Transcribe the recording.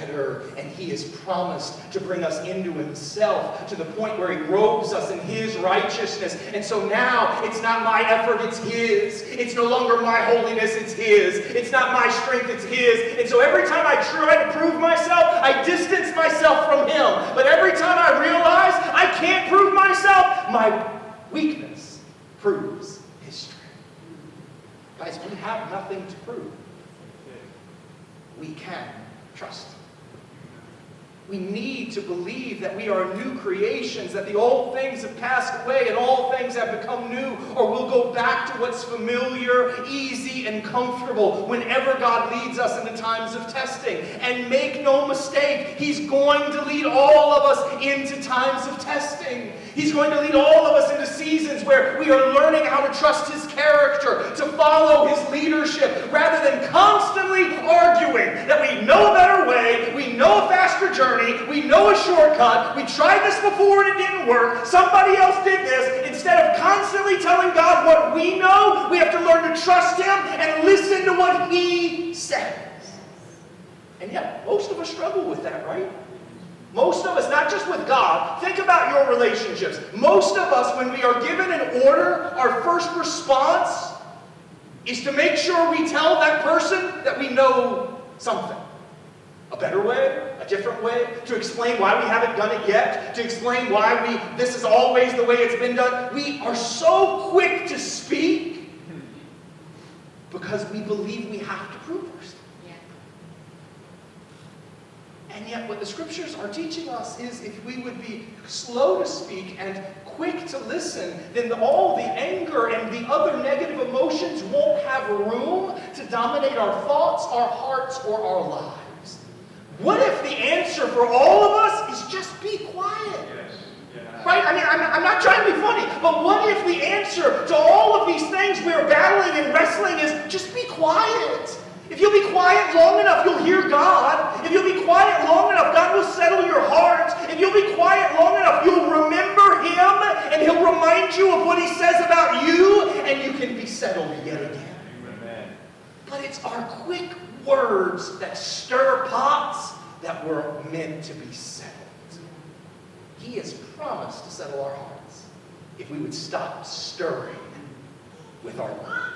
better, and he has promised to bring us into himself to the point where he robes us in his righteousness. And so now it's not my effort, it's his. It's no longer my holiness, it's his. It's not my strength, it's his. And so every time I try to prove myself, I distance myself from him. But every time I realize I can't prove myself, my weakness proves his strength. Guys, we have nothing to prove. We can trust him. We need to believe that we are new creations, that the old things have passed away and all things have become new, or we'll go back to what's familiar, easy, and comfortable whenever God leads us into times of testing. And make no mistake, he's going to lead all of us into times of testing. He's going to lead all of us into seasons where we are learning how to trust his character, to follow his leadership, rather than constantly arguing that we know a better way, we know a faster journey, we know a shortcut, we tried this before and it didn't work, somebody else did this. Instead of constantly telling God what we know, we have to learn to trust him and listen to what he says. And yet, most of us struggle with that, right? Most of us, not just with God, think about your relationships. Most of us, when we are given an order, our first response is to make sure we tell that person that we know something. A better way, a different way, to explain why we haven't done it yet, to explain why this is always the way it's been done. We are so quick to speak because we believe we have to prove ourselves. And yet what the scriptures are teaching us is if we would be slow to speak and quick to listen, then all the anger and the other negative emotions won't have room to dominate our thoughts, our hearts, or our lives. What if the answer for all of us is just be quiet? Yes. Yeah. Right? I mean, I'm not trying to be funny, but what if the answer to all of these things we're battling and wrestling is just be quiet? If you'll be quiet long enough, you'll hear God. If you'll be quiet long enough, God will settle your heart. If you'll be quiet long enough, you'll remember him, and he'll remind you of what he says about you, and you can be settled yet again. Amen. But it's our quick words that stir pots that were meant to be settled. He has promised to settle our hearts if we would stop stirring with our words.